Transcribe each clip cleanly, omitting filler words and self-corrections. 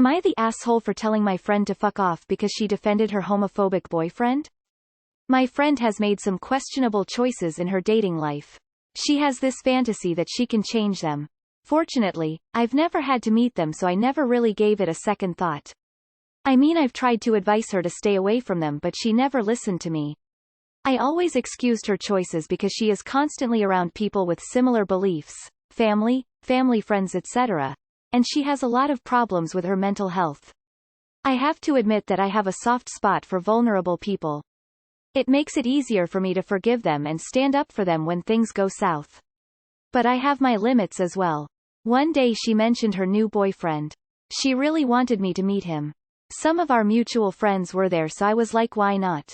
Am I the asshole for telling my friend to fuck off because she defended her homophobic boyfriend? My friend has made some questionable choices in her dating life. She has this fantasy that she can change them. Fortunately, I've never had to meet them, so I never really gave it a second thought. I mean, I've tried to advise her to stay away from them, but she never listened to me. I always excused her choices because she is constantly around people with similar beliefs, family friends, etc., and she has a lot of problems with her mental health. I have to admit that I have a soft spot for vulnerable people. It makes it easier for me to forgive them and stand up for them when things go south. But I have my limits as well. One day she mentioned her new boyfriend. She really wanted me to meet him. Some of our mutual friends were there, so I was like, why not?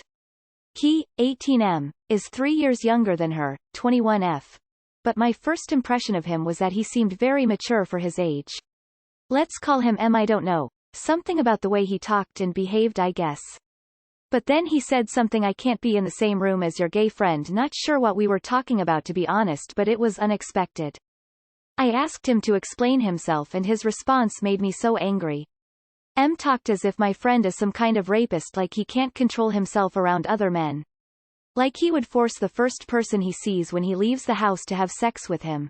He, 18M, is 3 years younger than her, 21F. But my first impression of him was that he seemed very mature for his age. Let's call him M. I don't know. Something about the way he talked and behaved, I guess. But then he said something: I can't be in the same room as your gay friend. Not sure what we were talking about, to be honest, but it was unexpected. I asked him to explain himself and his response made me so angry. M talked as if my friend is some kind of rapist, like he can't control himself around other men. Like he would force the first person he sees when he leaves the house to have sex with him.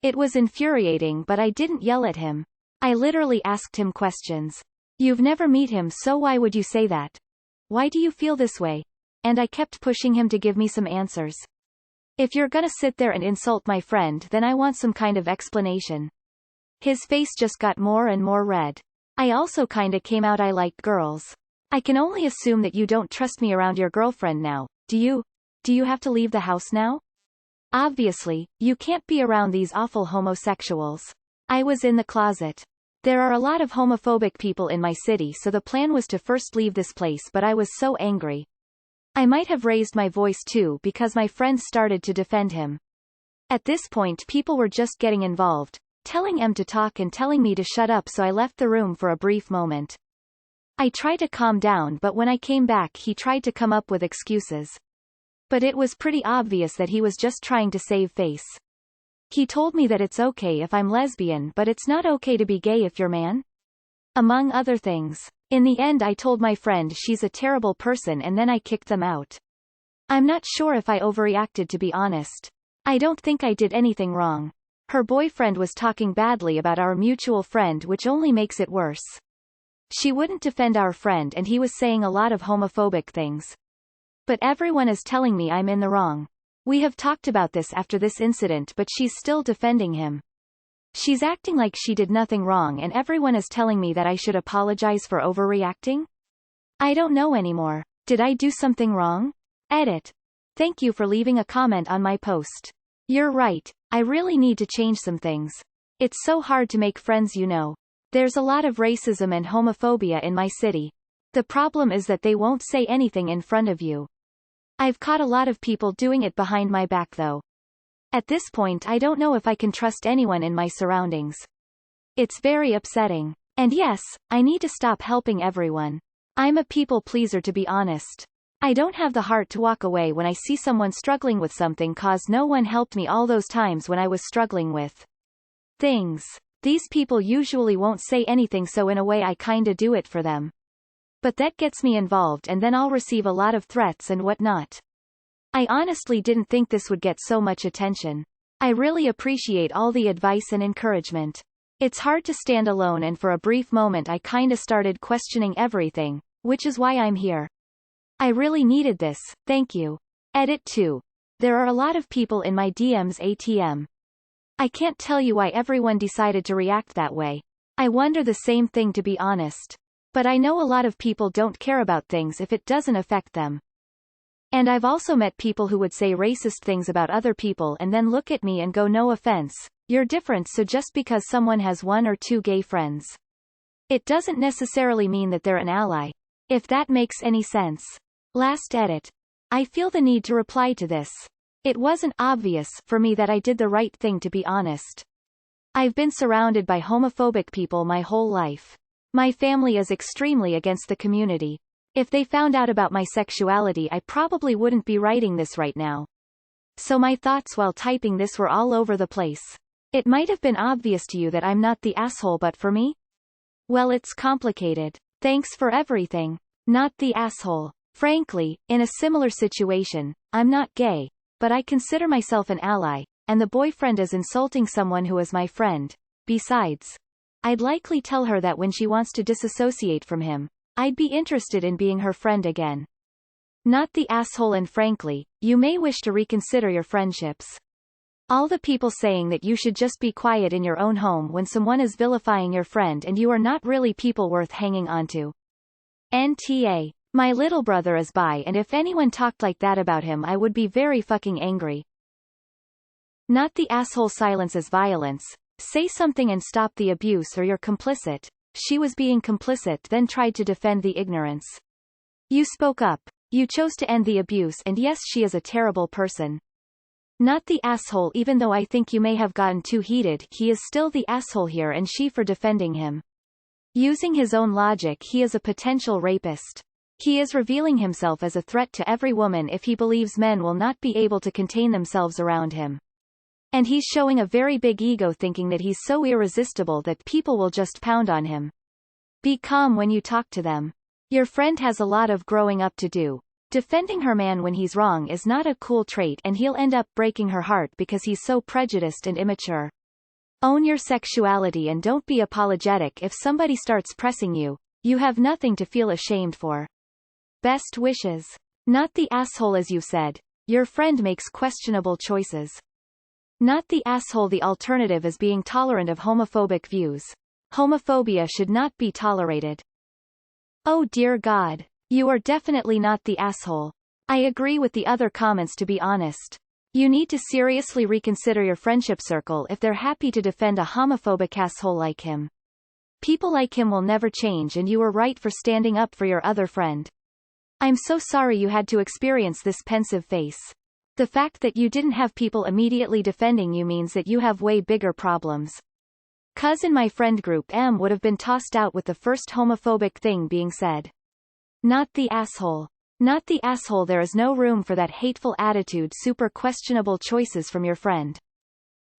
It was infuriating, but I didn't yell at him. I literally asked him questions. You've never met him, so why would you say that? Why do you feel this way? And I kept pushing him to give me some answers. If you're gonna sit there and insult my friend, then I want some kind of explanation. His face just got more and more red. I also kinda came out I like girls. I can only assume that you don't trust me around your girlfriend now, do you? Do you have to leave the house now? Obviously, you can't be around these awful homosexuals. I was in the closet. There are a lot of homophobic people in my city, so the plan was to first leave this place, but I was so angry. I might have raised my voice too because my friend started to defend him. At this point people were just getting involved, telling M to talk and telling me to shut up, so I left the room for a brief moment. I tried to calm down, but when I came back he tried to come up with excuses. But it was pretty obvious that he was just trying to save face. He told me that it's okay if I'm lesbian, but it's not okay to be gay if you're man. Among other things. In the end I told my friend she's a terrible person and then I kicked them out. I'm not sure if I overreacted, to be honest. I don't think I did anything wrong. Her boyfriend was talking badly about our mutual friend, which only makes it worse. She wouldn't defend our friend and he was saying a lot of homophobic things. But everyone is telling me I'm in the wrong. We have talked about this after this incident, but she's still defending him. She's acting like she did nothing wrong and everyone is telling me that I should apologize for overreacting? I don't know anymore. Did I do something wrong? Edit. Thank you for leaving a comment on my post. You're right, I really need to change some things. It's so hard to make friends, you know. There's a lot of racism and homophobia in my city. The problem is that they won't say anything in front of you. I've caught a lot of people doing it behind my back though. At this point I don't know if I can trust anyone in my surroundings. It's very upsetting. And yes, I need to stop helping everyone. I'm a people pleaser, to be honest. I don't have the heart to walk away when I see someone struggling with something cause no one helped me all those times when I was struggling with things. These people usually won't say anything, so in a way I kinda do it for them. But that gets me involved and then I'll receive a lot of threats and whatnot. I honestly didn't think this would get so much attention. I really appreciate all the advice and encouragement. It's hard to stand alone, and for a brief moment I kinda started questioning everything, which is why I'm here. I really needed this, thank you. Edit 2. There are a lot of people in my DMs ATM. I can't tell you why everyone decided to react that way. I wonder the same thing, to be honest. But I know a lot of people don't care about things if it doesn't affect them. And I've also met people who would say racist things about other people and then look at me and go, no offense, you're different, so just because someone has 1 or 2 gay friends, it doesn't necessarily mean that they're an ally. If that makes any sense. Last edit. I feel the need to reply to this. It wasn't obvious for me that I did the right thing, to be honest. I've been surrounded by homophobic people my whole life. My family is extremely against the community. If they found out about my sexuality, I probably wouldn't be writing this right now. So my thoughts while typing this were all over the place. It might have been obvious to you that I'm not the asshole, but for me, Well, it's complicated. Thanks for everything. Not the asshole. Frankly, in a similar situation, I'm not gay, but I consider myself an ally, and the boyfriend is insulting someone who is my friend. Besides, I'd likely tell her that when she wants to disassociate from him, I'd be interested in being her friend again. Not the asshole. And frankly, you may wish to reconsider your friendships. All the people saying that you should just be quiet in your own home when someone is vilifying your friend and you are not really people worth hanging onto. NTA. My little brother is bi, and if anyone talked like that about him I would be very fucking angry. Not the asshole. Silence is violence. Say something and stop the abuse or you're complicit. She was being complicit then tried to defend the ignorance. You spoke up. You chose to end the abuse, and yes, she is a terrible person. Not the asshole. Even though I think you may have gotten too heated, he is still the asshole here, and she for defending him. Using his own logic, he is a potential rapist. He is revealing himself as a threat to every woman if he believes men will not be able to contain themselves around him. And he's showing a very big ego, thinking that he's so irresistible that people will just pound on him. Be calm when you talk to them. Your friend has a lot of growing up to do. Defending her man when he's wrong is not a cool trait, and he'll end up breaking her heart because he's so prejudiced and immature. Own your sexuality and don't be apologetic if somebody starts pressing you. You have nothing to feel ashamed for. Best wishes. Not the asshole. As you said, your friend makes questionable choices. Not the asshole. The alternative is being tolerant of homophobic views. Homophobia should not be tolerated. Oh dear God. You are definitely not the asshole. I agree with the other comments, to be honest. You need to seriously reconsider your friendship circle if they're happy to defend a homophobic asshole like him. People like him will never change, and you were right for standing up for your other friend. I'm so sorry you had to experience this pensive face. The fact that you didn't have people immediately defending you means that you have way bigger problems. 'Cause in my friend group M would have been tossed out with the first homophobic thing being said. Not the asshole. Not the asshole. There is no room for that hateful attitude, super questionable choices from your friend.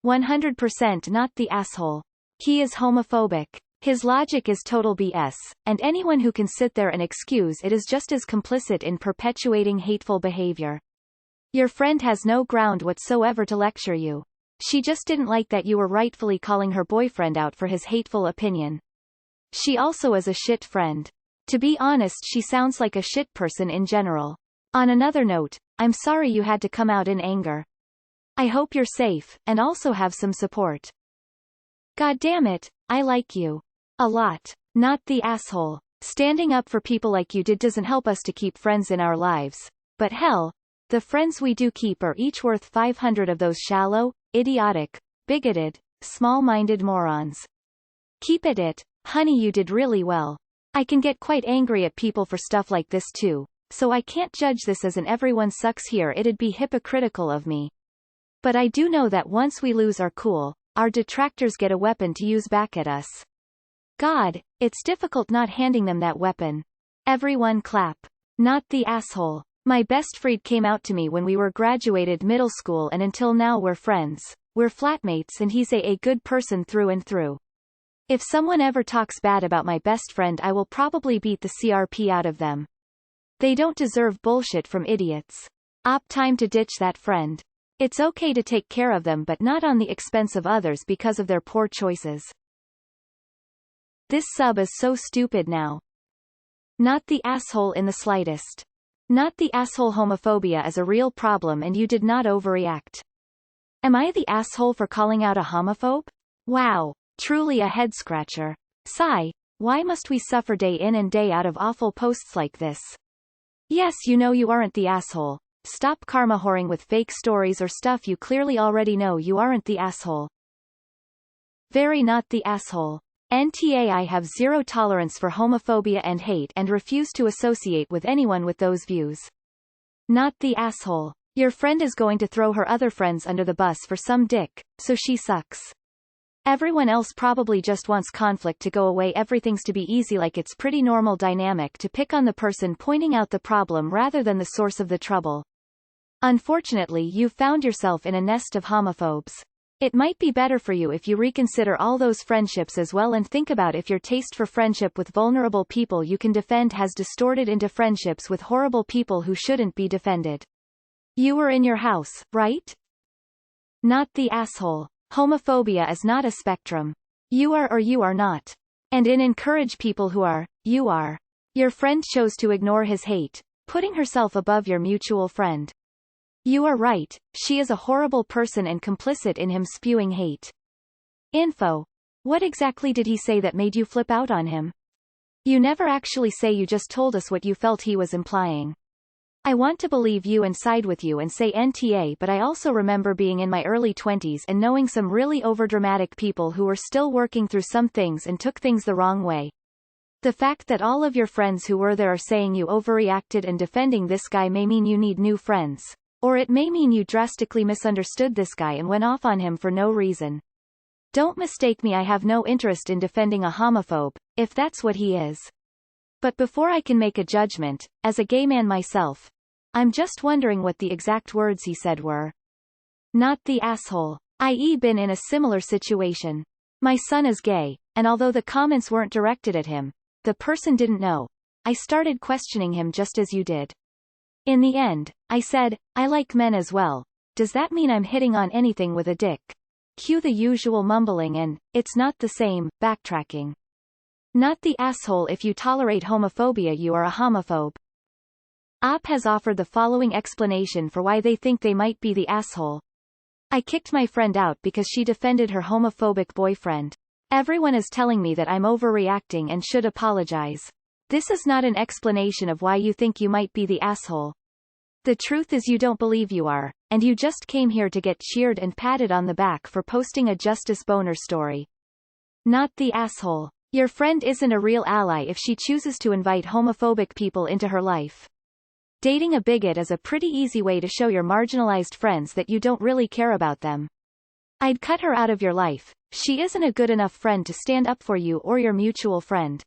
100% not the asshole. He is homophobic. His logic is total BS, and anyone who can sit there and excuse it is just as complicit in perpetuating hateful behavior. Your friend has no ground whatsoever to lecture you. She just didn't like that you were rightfully calling her boyfriend out for his hateful opinion. She also is a shit friend. To be honest, she sounds like a shit person in general. On another note, I'm sorry you had to come out in anger. I hope you're safe, and also have some support. God damn it, I like you. A lot. Not the asshole. Standing up for people like you did doesn't help us to keep friends in our lives. But hell, the friends we do keep are each worth 500 of those shallow, idiotic, bigoted, small-minded morons. Keep it, honey. You did really well. I can get quite angry at people for stuff like this too, so I can't judge this as an everyone sucks here. It'd be hypocritical of me. But I do know that once we lose our cool, our detractors get a weapon to use back at us. God, it's difficult not handing them that weapon. Everyone clap. Not the asshole. My best friend came out to me when we were graduated middle school, and until now we're friends. We're flatmates, and he's a good person through and through. If someone ever talks bad about my best friend, I will probably beat the CRP out of them. They don't deserve bullshit from idiots. Time to ditch that friend. It's okay to take care of them, but not on the expense of others because of their poor choices. This sub is so stupid now. Not the asshole in the slightest. Not the asshole. Homophobia is a real problem and you did not overreact. Am I the asshole for calling out a homophobe? Wow. Truly a head-scratcher. Sigh, why must we suffer day in and day out of awful posts like this? Yes, you know you aren't the asshole. Stop karma whoring with fake stories or stuff you clearly already know. You aren't the asshole. Very not the asshole. NTA. I have zero tolerance for homophobia and hate and refuse to associate with anyone with those views. Not the asshole. Your friend is going to throw her other friends under the bus for some dick, so she sucks. Everyone else probably just wants conflict to go away. Everything's to be easy, like it's pretty normal dynamic to pick on the person pointing out the problem rather than the source of the trouble. Unfortunately, you've found yourself in a nest of homophobes. It might be better for you if you reconsider all those friendships as well and think about if your taste for friendship with vulnerable people you can defend has distorted into friendships with horrible people who shouldn't be defended. You were in your house, right? Not the asshole. Homophobia is not a spectrum. You are or you are not. And encourage people who are, you are. Your friend chose to ignore his hate, putting herself above your mutual friend. You are right, she is a horrible person and complicit in him spewing hate. Info. What exactly did he say that made you flip out on him? You never actually say, you just told us what you felt he was implying. I want to believe you and side with you and say NTA, but I also remember being in my early 20s and knowing some really overdramatic people who were still working through some things and took things the wrong way. The fact that all of your friends who were there are saying you overreacted and defending this guy may mean you need new friends. Or it may mean you drastically misunderstood this guy and went off on him for no reason. Don't mistake me, I have no interest in defending a homophobe, if that's what he is. But before I can make a judgment, as a gay man myself, I'm just wondering what the exact words he said were. Not the asshole. I.e. been in a similar situation. My son is gay, and although the comments weren't directed at him, the person didn't know. I started questioning him just as you did. In the end, I said, I like men as well. Does that mean I'm hitting on anything with a dick? Cue the usual mumbling and, it's not the same, backtracking. Not the asshole. If you tolerate homophobia you are a homophobe. Op has offered the following explanation for why they think they might be the asshole. I kicked my friend out because she defended her homophobic boyfriend. Everyone is telling me that I'm overreacting and should apologize. This is not an explanation of why you think you might be the asshole. The truth is you don't believe you are, and you just came here to get cheered and patted on the back for posting a Justice Boner story. Not the asshole. Your friend isn't a real ally if she chooses to invite homophobic people into her life. Dating a bigot is a pretty easy way to show your marginalized friends that you don't really care about them. I'd cut her out of your life. She isn't a good enough friend to stand up for you or your mutual friend.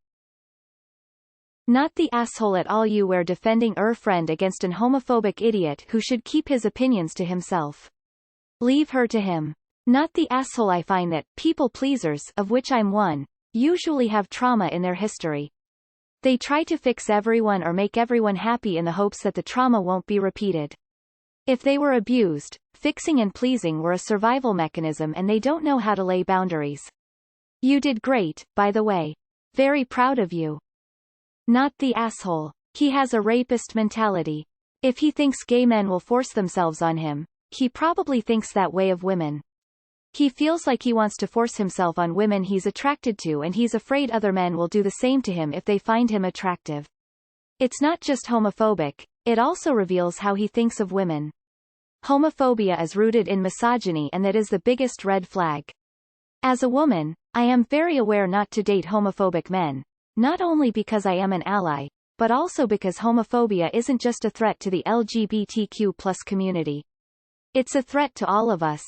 Not the asshole at all. You were defending your friend against an homophobic idiot who should keep his opinions to himself. Leave her to him. Not the asshole. I find that people pleasers, of which I'm one, usually have trauma in their history. They try to fix everyone or make everyone happy in the hopes that the trauma won't be repeated. If they were abused, fixing and pleasing were a survival mechanism and they don't know how to lay boundaries. You did great, by the way. Very proud of you. Not the asshole. He has a rapist mentality. If he thinks gay men will force themselves on him, he probably thinks that way of women. He feels like he wants to force himself on women he's attracted to and he's afraid other men will do the same to him if they find him attractive. It's not just homophobic, it also reveals how he thinks of women. Homophobia is rooted in misogyny and that is the biggest red flag. As a woman, I am very aware not to date homophobic men, not only because I am an ally, but also because homophobia isn't just a threat to the LGBTQ+ community. It's a threat to all of us.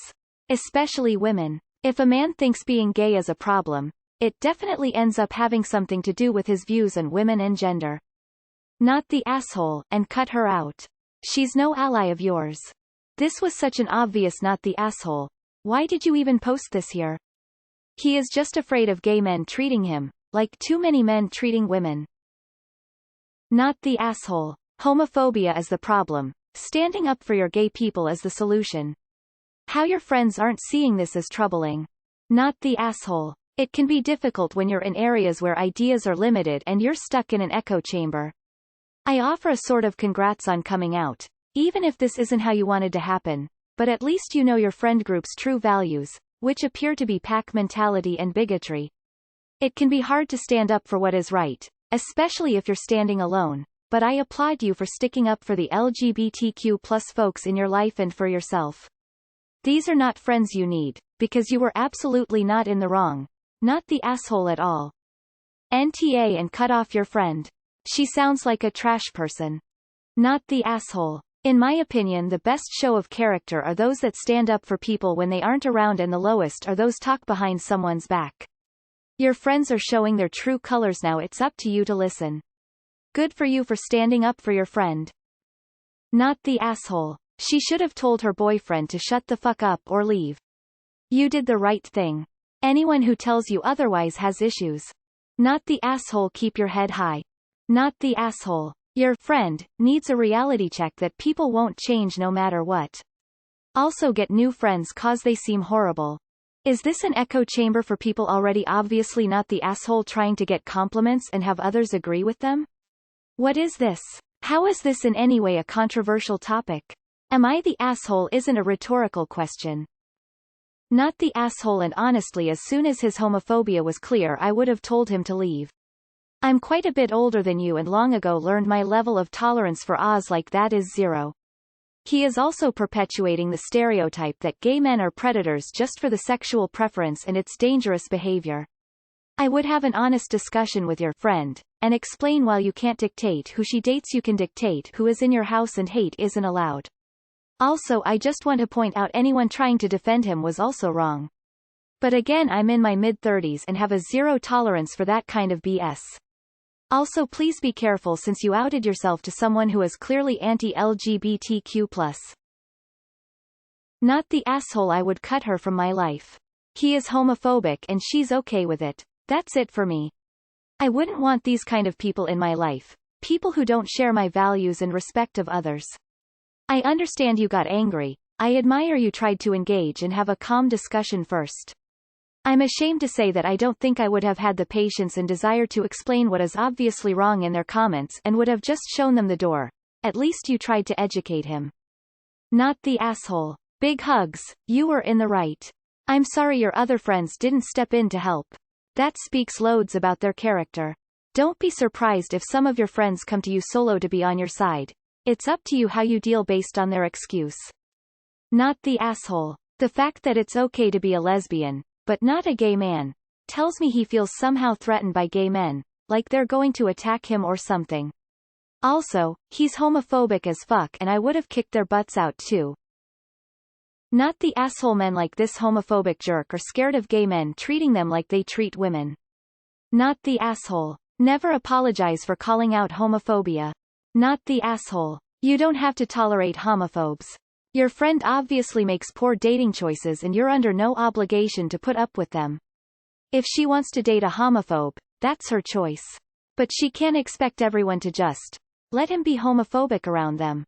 Especially women. If a man thinks being gay is a problem, it definitely ends up having something to do with his views on women and gender. Not the asshole, and cut her out. She's no ally of yours. This was such an obvious not the asshole. Why did you even post this here? He is just afraid of gay men treating him, like too many men treating women. Not the asshole. Homophobia is the problem. Standing up for your gay people is the solution. How your friends aren't seeing this is troubling. Not the asshole. It can be difficult when you're in areas where ideas are limited and you're stuck in an echo chamber. I offer a sort of congrats on coming out, even if this isn't how you wanted to happen, but at least you know your friend group's true values, which appear to be pack mentality and bigotry. It can be hard to stand up for what is right, especially if you're standing alone, but I applaud you for sticking up for the LGBTQ+ folks in your life and for yourself. These are not friends you need, because you were absolutely not in the wrong. Not the asshole at all. NTA and cut off your friend. She sounds like a trash person. Not the asshole. In my opinion, the best show of character are those that stand up for people when they aren't around, and the lowest are those talk behind someone's back. Your friends are showing their true colors now. It's up to you to listen. Good for you for standing up for your friend. Not the asshole. She should have told her boyfriend to shut the fuck up or leave. You did the right thing. Anyone who tells you otherwise has issues. Not the asshole. Keep your head high. Not the asshole. Your friend needs a reality check that people won't change no matter what. Also get new friends cause they seem horrible. Is this an echo chamber for people already obviously not the asshole trying to get compliments and have others agree with them? What is this? How is this in any way a controversial topic? Am I the asshole isn't a rhetorical question. Not the asshole. And honestly, as soon as his homophobia was clear, I would have told him to leave. I'm quite a bit older than you and long ago learned my level of tolerance for Oz like that is zero. He is also perpetuating the stereotype that gay men are predators just for the sexual preference, and it's dangerous behavior. I would have an honest discussion with your friend, and explain while you can't dictate who she dates, you can dictate who is in your house, and hate isn't allowed. Also, I just want to point out anyone trying to defend him was also wrong. But again, I'm in my mid-30s and have a zero tolerance for that kind of BS. Also, please be careful since you outed yourself to someone who is clearly anti-LGBTQ+. Not the asshole. I would cut her from my life. He is homophobic and she's okay with it. That's it for me. I wouldn't want these kind of people in my life. People who don't share my values and respect of others. I understand you got angry. I admire you tried to engage and have a calm discussion first. I'm ashamed to say that I don't think I would have had the patience and desire to explain what is obviously wrong in their comments and would have just shown them the door. At least you tried to educate him. Not the asshole. Big hugs, you were in the right. I'm sorry your other friends didn't step in to help. That speaks loads about their character. Don't be surprised if some of your friends come to you solo to be on your side. It's up to you how you deal based on their excuse. Not the asshole. The fact that it's okay to be a lesbian, but not a gay man, tells me he feels somehow threatened by gay men, like they're going to attack him or something. Also, he's homophobic as fuck and I would have kicked their butts out too. Not the asshole. Men like this homophobic jerk are scared of gay men treating them like they treat women. Not the asshole. Never apologize for calling out homophobia. Not the asshole. You don't have to tolerate homophobes. Your friend obviously makes poor dating choices and you're under no obligation to put up with them. If she wants to date a homophobe, that's her choice. But she can't expect everyone to just let him be homophobic around them.